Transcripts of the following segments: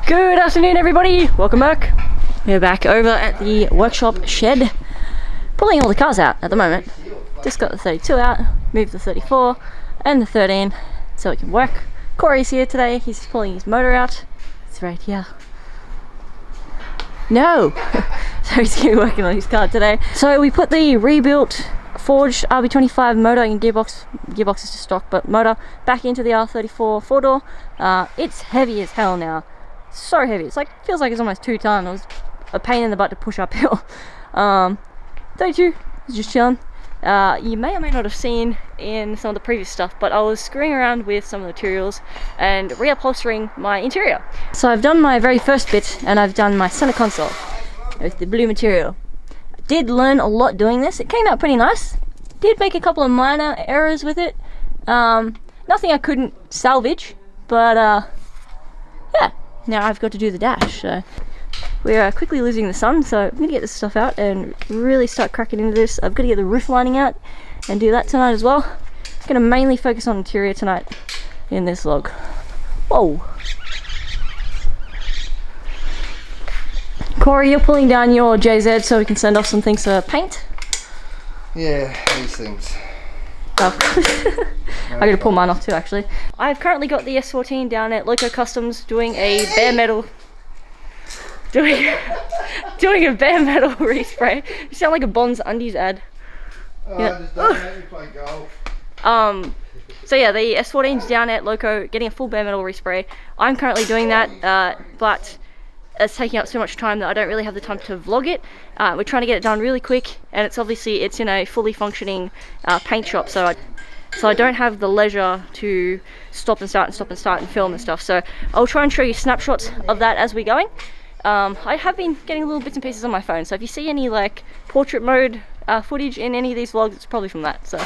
Good afternoon, everybody. Welcome back. We're back over at the workshop shed, pulling all the cars out at the moment. Just got the 32 out, moved the 34 and the 13 so it can work. Corey's here today. He's pulling his motor out. It's right here. No! So he's going to be working on his car today. So we put the rebuilt forged RB25 motor and gearbox is just stock, but motor back into the R34 4-door. It's heavy as hell now. So heavy. It's like, feels like it's almost 2 tons. It was a pain in the butt to push uphill. 32 is just chilling. You may or may not have seen in some of the previous stuff, but I was screwing around with some of the materials and reupholstering my interior. So I've done my very first bit, and I've done my center console with the blue material. I did learn a lot doing this. It came out pretty nice. Did make a couple of minor errors with it. Nothing I couldn't salvage, but yeah, now I've got to do the dash. So we're quickly losing the sun, so I'm going to get this stuff out and really start cracking into this. I've got to get the roof lining out and do that tonight as well. I'm going to mainly focus on interior tonight in this vlog. Whoa! Corey, you're pulling down your JZ so we can send off some things to paint? Yeah, these things. Oh. I gotta pull mine off too, actually. I've currently got the S14 down at Lokisx Customs doing a bare metal doing a bare metal respray. You sound like a Bonds Undies ad. Oh, yeah. Just don't make me play golf. So yeah, the S14's down at Loco getting a full bare metal respray. I'm currently doing that, but it's taking up so much time that I don't really have the time to vlog it. We're trying to get it done really quick, and it's in a fully functioning paint shop, so I don't have the leisure to stop and start and film and stuff. So I'll try and show you snapshots of that as we're going. I have been getting little bits and pieces on my phone, so if you see any like portrait mode footage in any of these vlogs, it's probably from that. So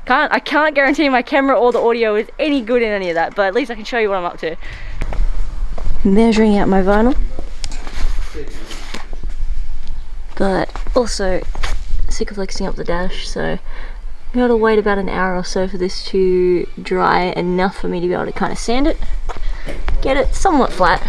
I can't guarantee my camera or the audio is any good in any of that, but at least I can show you what I'm up to. Measuring out my vinyl, but also sick of flexing up the dash, so I've got to wait about an hour or so for this to dry enough for me to be able to kind of sand it, get it somewhat flat.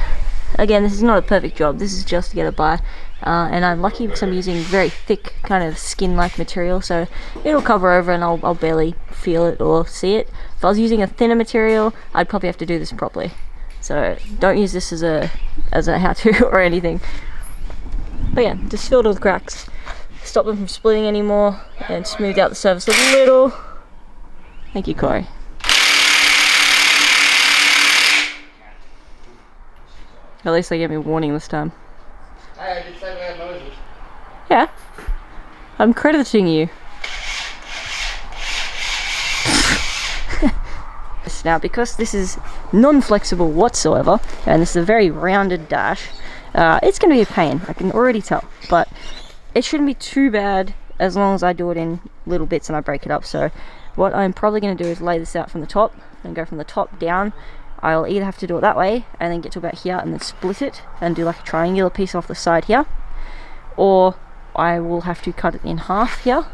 Again, this is not a perfect job, this is just to get it by, and I'm lucky because I'm using very thick kind of skin-like material, so it'll cover over and I'll barely feel it or see it. If I was using a thinner material, I'd probably have to do this properly. So don't use this as a how-to or anything. But yeah, just filled all the cracks, stop them from splitting anymore, and smoothed out the surface a little. Thank you, Corey. At least they gave me a warning this time. Hey, I did say we had noises. Yeah, I'm crediting you. Now, because this is non-flexible whatsoever, and this is a very rounded dash, it's going to be a pain, I can already tell, but it shouldn't be too bad as long as I do it in little bits and I break it up. So what I'm probably going to do is lay this out from the top and go from the top down. I'll either have to do it that way and then get to about here and then split it and do like a triangular piece off the side here, or I will have to cut it in half here.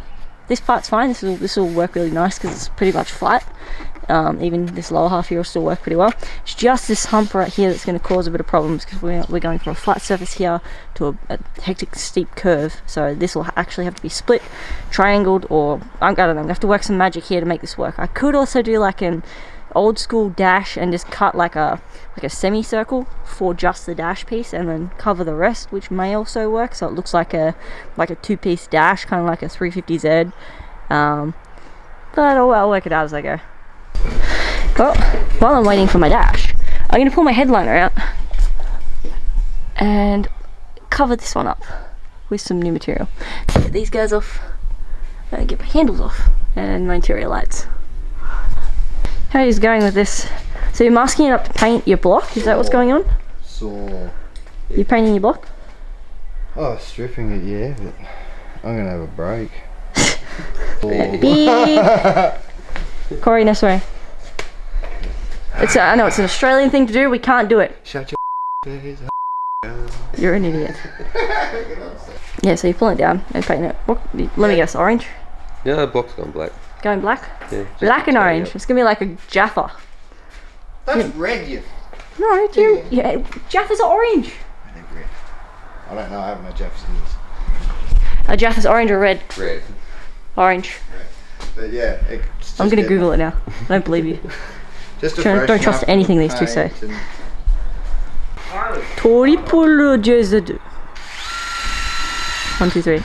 This part's fine, this will work really nice because it's pretty much flat. Even this lower half here will still work pretty well. It's just this hump right here that's going to cause a bit of problems because we're going from a flat surface here to a hectic steep curve. So this will actually have to be split, triangled, or I don't know, I'm going to have to work some magic here to make this work. I could also do like an old school dash and just cut like a semicircle for just the dash piece and then cover the rest, which may also work, so it looks like a 2-piece dash, kind of like a 350Z. But I'll work it out as I go. Well, while I'm waiting for my dash, I'm going to pull my headliner out and cover this one up with some new material. Get these guys off, and get my handles off, and my interior lights. How are you going with this? So you're masking it up to paint your block? Is that what's going on? Saw. You're painting your block? Oh, stripping it, yeah, but I'm gonna have a break. Corey, no swearing. I know it's an Australian thing to do. We can't do it. Shut your face. You're an idiot. Yeah, so you pull it down and paint it. Let me guess, orange? Yeah, the block's gone black. Going black? Yeah. Black and orange. It's gonna be like a Jaffa. That's red, you. No, yeah, Jaffas are orange. They're red. I don't know, I haven't had Jefferson's. Are Jaffas orange or red? Red. Orange. Red. But yeah, it's just I'm gonna Google it now. I don't believe you. Just a Don't trust anything these two say. Triple Jezed. 1, 2, 3.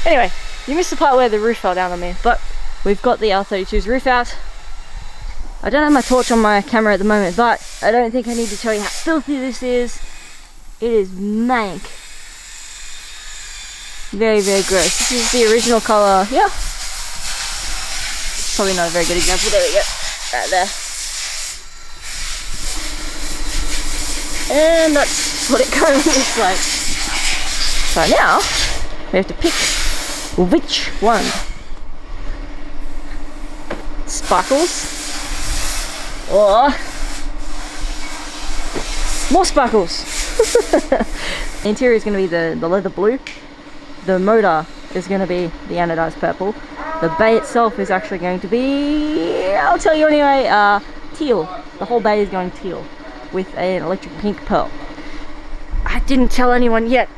Anyway, you missed the part where the roof fell down on me, but we've got the R32's roof out. I don't have my torch on my camera at the moment, but I don't think I need to tell you how filthy this is. It is mank. Very, very gross. This is the original colour. Yeah. Probably not a very good example. There we go. Right there. And that's what it currently looks like. So now, we have to pick which one. Sparkles. Or more sparkles. The interior is going to be the leather blue. The motor is going to be the anodized purple. The bay itself is actually going to be, I'll tell you anyway, teal. The whole bay is going teal with an electric pink pearl. I didn't tell anyone yet.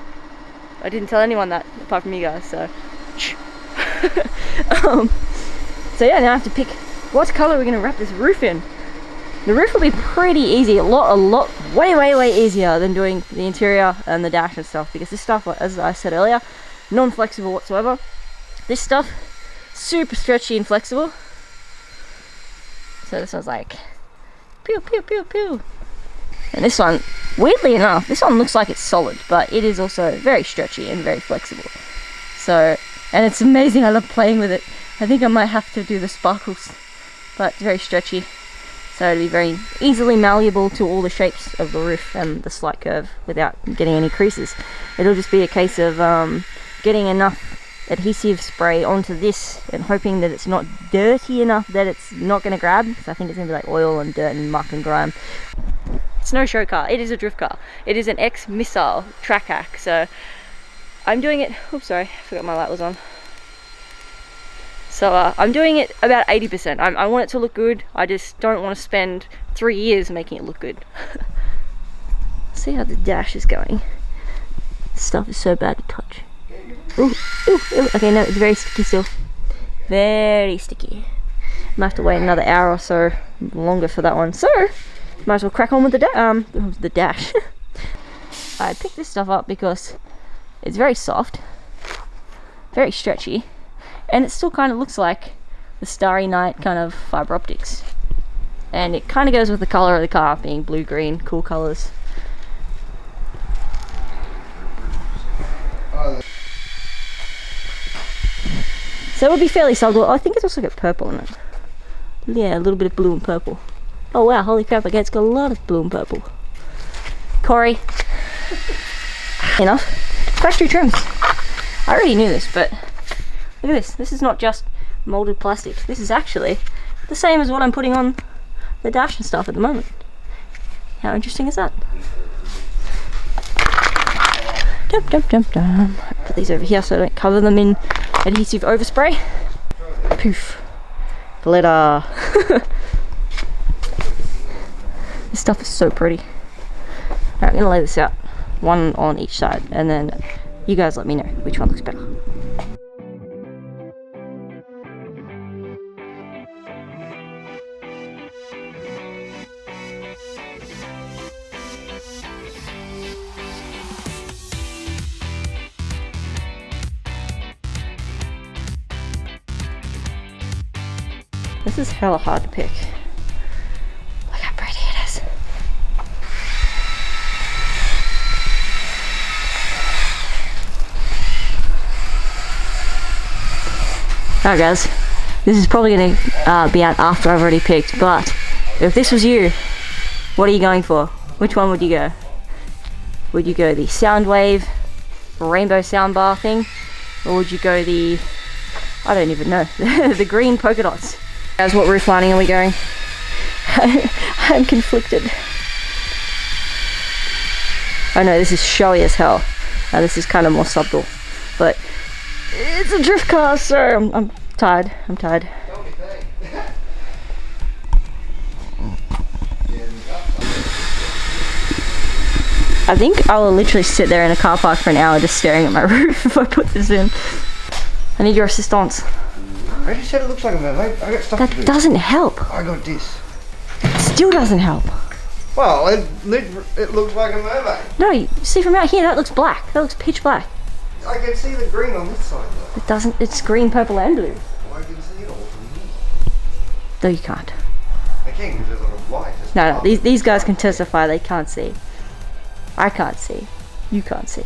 I didn't tell anyone that apart from you guys, so so yeah, now I have to pick what color we're going to wrap this roof in. The roof will be pretty easy, way easier than doing the interior and the dash and stuff, because this stuff, as I said earlier, non-flexible whatsoever. This stuff, super stretchy and flexible. So this one's like pew pew pew pew. And this one, weirdly enough, this one looks like it's solid, but it is also very stretchy and very flexible. So, and it's amazing, I love playing with it. I think I might have to do the sparkles, but it's very stretchy. So it'll be very easily malleable to all the shapes of the roof and the slight curve without getting any creases. It'll just be a case of getting enough adhesive spray onto this and hoping that it's not dirty enough that it's not going to grab. So I think it's going to be like oil and dirt and muck and grime. It's no show car, it is a drift car. It is an ex-missile track hack. So I'm doing it, oops sorry, I forgot my light was on. So I'm doing it about 80%. I want it to look good. I just don't want to spend 3 years making it look good. See how the dash is going. This stuff is so bad to touch. Ooh, ooh, ooh. Okay, no, it's very sticky still. Very sticky. Might have to wait another hour or so longer for that one. So, might as well crack on with the dash. I picked this stuff up because it's very soft, very stretchy, and it still kind of looks like the Starry Night kind of fiber optics. And it kind of goes with the color of the car, being blue green, cool colors. So it would be fairly subtle. I think it's also got purple in it. Yeah, a little bit of blue and purple. Oh wow, holy crap, okay, it's got a lot of blue and purple. Corey. Enough. Factory trims. I already knew this, but look at this. This is not just molded plastic. This is actually the same as what I'm putting on the dash and stuff at the moment. How interesting is that? Dum, dum, dum, dum. Put these over here so I don't cover them in adhesive overspray. Poof. Glitter. This stuff is so pretty. Alright, I'm gonna lay this out. One on each side, and then you guys let me know which one looks better. This is hella hard to pick. Look how pretty it is. Alright guys, this is probably going to be out after I've already picked, but if this was you, what are you going for? Which one would you go? Would you go the Soundwave rainbow soundbar thing? Or would you go the, I don't even know, the green polka dots? Guys, what roof lining are we going? I'm conflicted. Oh no, this is showy as hell. This is kind of more subtle. But It's a drift car, so I'm tired. I'm tired. I think I will literally sit there in a car park for an hour just staring at my roof if I put this in. I need your assistance. I just said it looks like a mermaid. I got stuff to do. That doesn't help. I got this. It still doesn't help. Well, it looks like a mermaid. No, you see from out here, that looks black. That looks pitch black. I can see the green on this side though. It doesn't, it's green, purple and blue. I can see it all from here. No, you can't. I can because there's a lot of light. No, these guys can testify they can't see. I can't see. You can't see.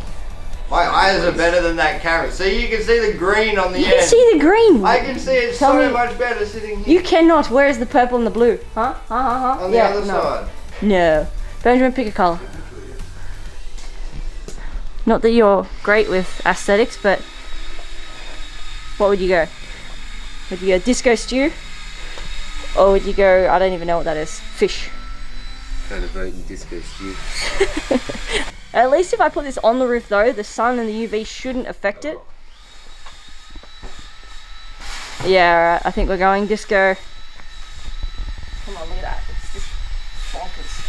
My eyes are better than that camera. See, you can see the green on the end. You can see the green. I can see it Tell so me- much better sitting here. You cannot. Where is the purple and the blue? Huh? On the other side. No. Benjamin, pick a colour. Not that you're great with aesthetics, but what would you go? Would you go disco stew? Or would you go, I don't even know what that is, fish? Kind of voting disco stew. At least if I put this on the roof though, the sun and the UV shouldn't affect it. Yeah, alright, I think we're going disco. Come on, look at that. It's just bonkers.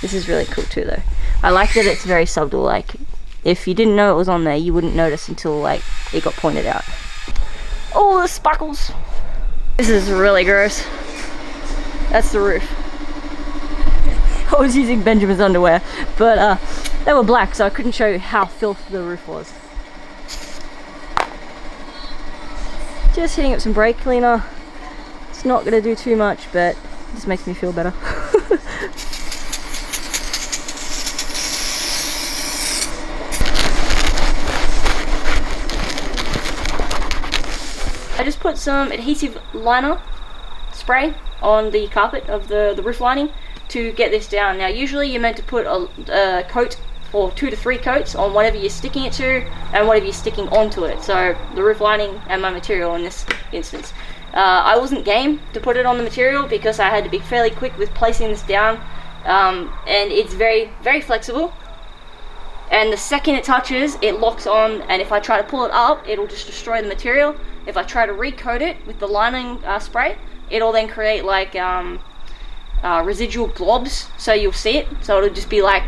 This is really cool too though. I like that it's very subtle, like if you didn't know it was on there, you wouldn't notice until like it got pointed out. Oh, the sparkles. This is really gross. That's the roof. I was using Benjamin's underwear, but they were black, so I couldn't show you how filthy the roof was. Just hitting up some brake cleaner. It's not gonna do too much, but it just makes me feel better. I just put some adhesive liner spray on the carpet of the roof lining to get this down. Now usually you're meant to put a coat or 2 to 3 coats on whatever you're sticking it to and whatever you're sticking onto it. So the roof lining and my material in this instance. I wasn't game to put it on the material because I had to be fairly quick with placing this down, and it's very, very flexible. And the second it touches, it locks on, and if I try to pull it up, it'll just destroy the material. If I try to recoat it with the lining spray, it'll then create like residual globs, so you'll see it. So it'll just be like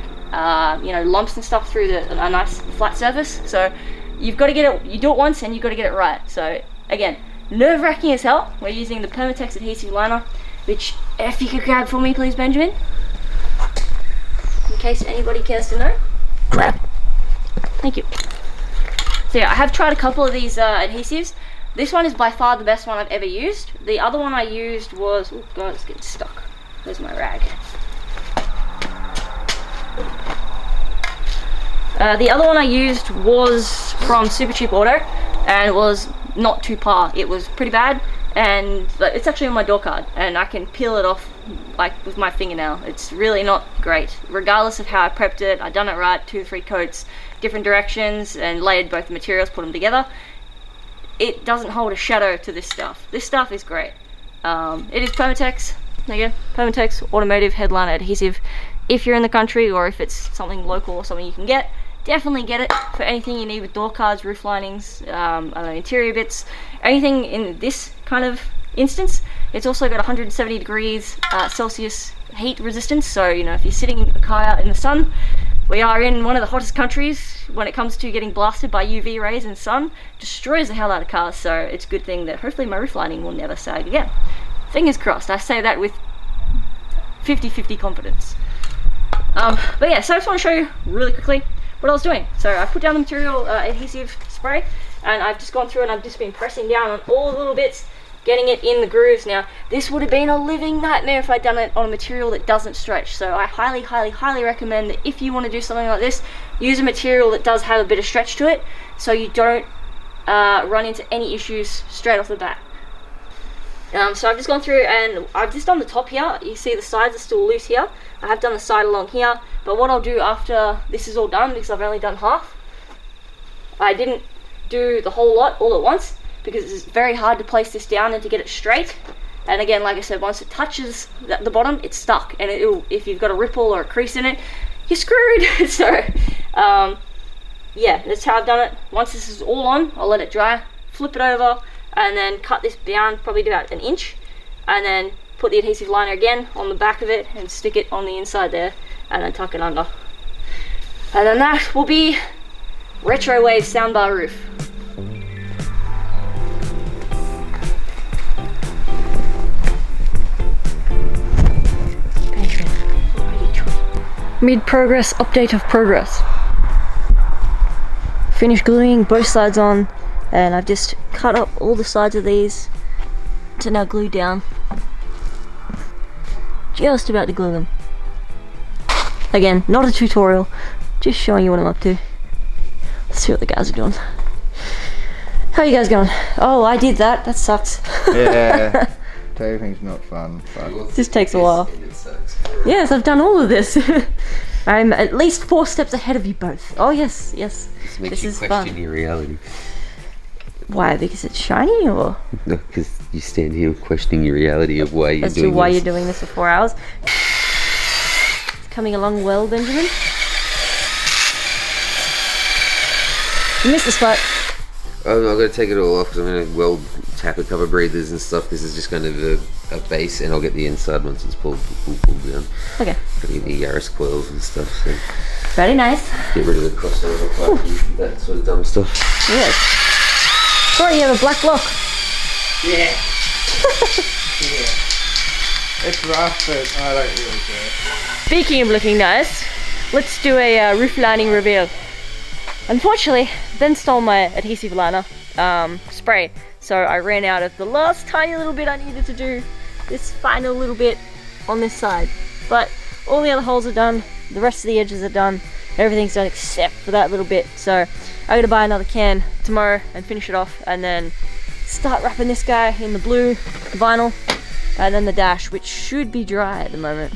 you know, lumps and stuff through a nice flat surface. So you've got to get it. You do it once, and you've got to get it right. So again, nerve-wracking as hell. We're using the Permatex adhesive liner, which if you could grab for me, please, Benjamin, in case anybody cares to know. Grab. Thank you. So yeah, I have tried a couple of these adhesives. This one is by far the best one I've ever used. The other one I used was, oh god, it's getting stuck. There's my rag. The other one I used was from Super Cheap Auto, and it was not too par. It was pretty bad, and it's actually on my door card, and I can peel it off like with my fingernail. It's really not great. Regardless of how I prepped it, I done it right, 2 to 3 coats, different directions, and layered both the materials, put them together. It doesn't hold a shadow to this stuff. This stuff is great. It is Permatex, again, Permatex Automotive Headliner Adhesive. If you're in the country, or if it's something local or something you can get, definitely get it for anything you need with door cards, roof linings, I don't know, interior bits, anything in this kind of instance. It's also got 170 degrees Celsius heat resistance, so you know, if you're sitting a car out in the sun, we are in one of the hottest countries when it comes to getting blasted by UV rays and sun. Destroys the hell out of cars, so it's a good thing that hopefully my roof lining will never sag again. Fingers crossed. I say that with 50-50 confidence. But yeah, so I just want to show you really quickly what I was doing. So I put down the material adhesive spray, and I've just gone through and I've just been pressing down on all the little bits, getting it in the grooves. Now this would have been a living nightmare if I'd done it on a material that doesn't stretch, so I highly recommend that if you want to do something like this, use a material that does have a bit of stretch to it, so you don't run into any issues straight off the bat. So I've just gone through and I've just done the top here. You see the sides are still loose here. I have done the side along here, but what I'll do after this is all done, because I've only done half, I didn't do the whole lot all at once, because it's very hard to place this down and to get it straight. And again, like I said, once it touches the bottom, it's stuck, and it'll, if you've got a ripple or a crease in it, you're screwed. So yeah, that's how I've done it. Once this is all on, I'll let it dry, flip it over, and then cut this down probably to about 1 inch, and then put the adhesive liner again on the back of it and stick it on the inside there, and then tuck it under. And then that will be RETROWAVE soundbar roof. Mid-progress update of progress. Finished gluing both sides on, and I've just cut up all the sides of these to now glue down. Just about to glue them. Again, not a tutorial, just showing you what I'm up to. Let's see what the guys are doing. How are you guys going? Oh, I did that. That sucks. Yeah, taping's not fun. But This takes a while. Yes, I've done all of this. I'm at least 4 steps ahead of you both. Oh yes, yes. This makes This you is question fun. your reality. Why? Because it's shiny, or No, because you stand here questioning your reality of why you're as to doing why this. you're doing this for 4 hours? It's coming along well, Benjamin. You missed the spot. Oh no, I'm going to take it all off because I'm going to weld tapper cover breathers and stuff. This is just kind of a base, and I'll get the inside once it's pulled down. Okay. Got to get the Yaris coils and stuff, so Very nice. get rid of the crossover pipe and that sort of dumb stuff. Yes. Sorry, you have a black lock. yeah. It's rough, but I don't really care. Speaking of looking nice, let's do a roof lining reveal. Unfortunately, Ben stole my adhesive liner spray, so I ran out of the last tiny little bit I needed to do, this final little bit on this side. But all the other holes are done, the rest of the edges are done, everything's done except for that little bit. So I'm gonna buy another can tomorrow and finish it off, and then start wrapping this guy in the blue vinyl, and then the dash, which should be dry at the moment.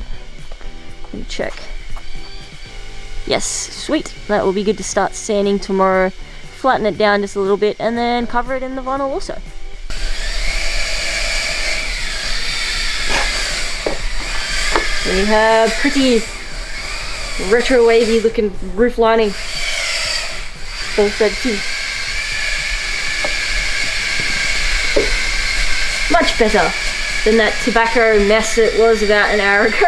Let me check. Yes, sweet. That will be good to start sanding tomorrow. Flatten it down just a little bit and then cover it in the vinyl also. We have pretty retro wavy looking roof lining. So said too. Much better than that tobacco mess it was about an hour ago.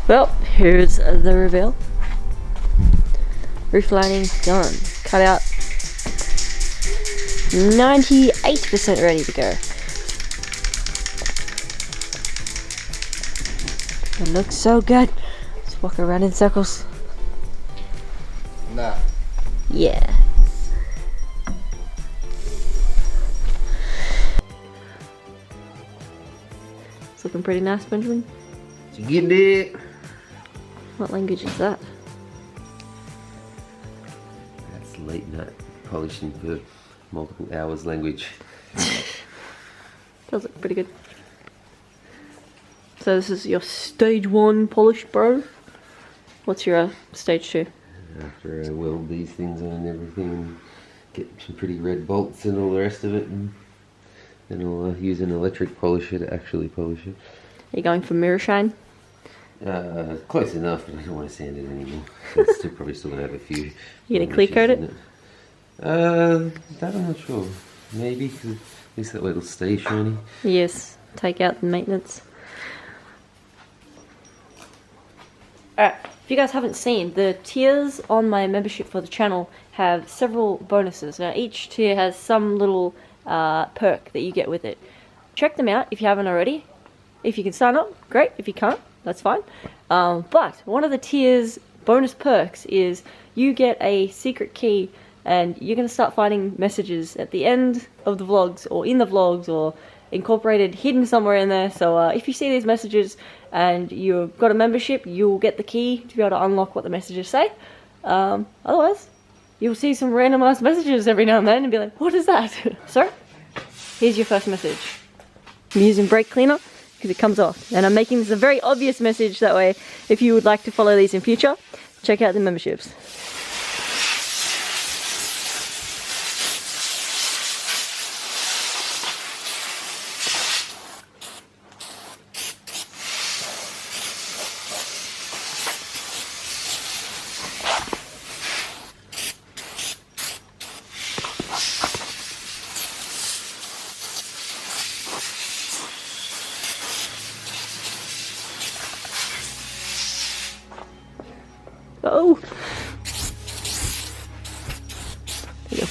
Well, here's the reveal. Roof lining done. Cut out. 98% ready to go. It looks so good. Let's walk around in circles. Nah. Yeah. It's looking pretty nice, Benjamin. You get it? What language is that? That's late night polishing for multiple hours language. Does look pretty good. So this is your stage 1 polish, bro. What's your stage 2? After I weld these things on and everything, and get some pretty red bolts and all the rest of it, and then I'll use an electric polisher to actually polish it. Are you going for mirror shine? Close enough, but I don't want to sand it anymore. So it's probably still gonna have a few. You gonna clear coat it? That I'm not sure. Maybe, 'cause at least that way it'll stay shiny. Yes. Take out the maintenance. Alright, if you guys haven't seen, the tiers on my membership for the channel have several bonuses. Now each tier has some little perk that you get with it. Check them out if you haven't already. If you can sign up, great. If you can't, that's fine. But one of the tiers bonus perks is you get a secret key, and you're going to start finding messages at the end of the vlogs, or in the vlogs, or incorporated, hidden somewhere in there. So if you see these messages and you've got a membership, you'll get the key to be able to unlock what the messages say. Otherwise, you'll see some randomized messages every now and then and be like, what is that? So, here's your first message. I'm using brake cleaner because it comes off. And I'm making this a very obvious message, that way if you would like to follow these in future, check out the memberships. There you go.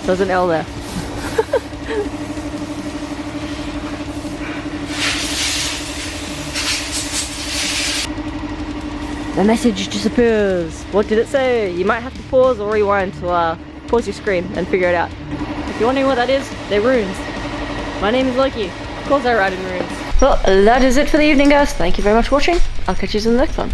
There's an L there. The message disappears. What did it say? You might have to pause or rewind to pause your screen and figure it out. If you're wondering what that is, they're runes. My name is Loki. Of course I write in runes. Well, that is it for the evening, guys. Thank you very much for watching. I'll catch you in the next one.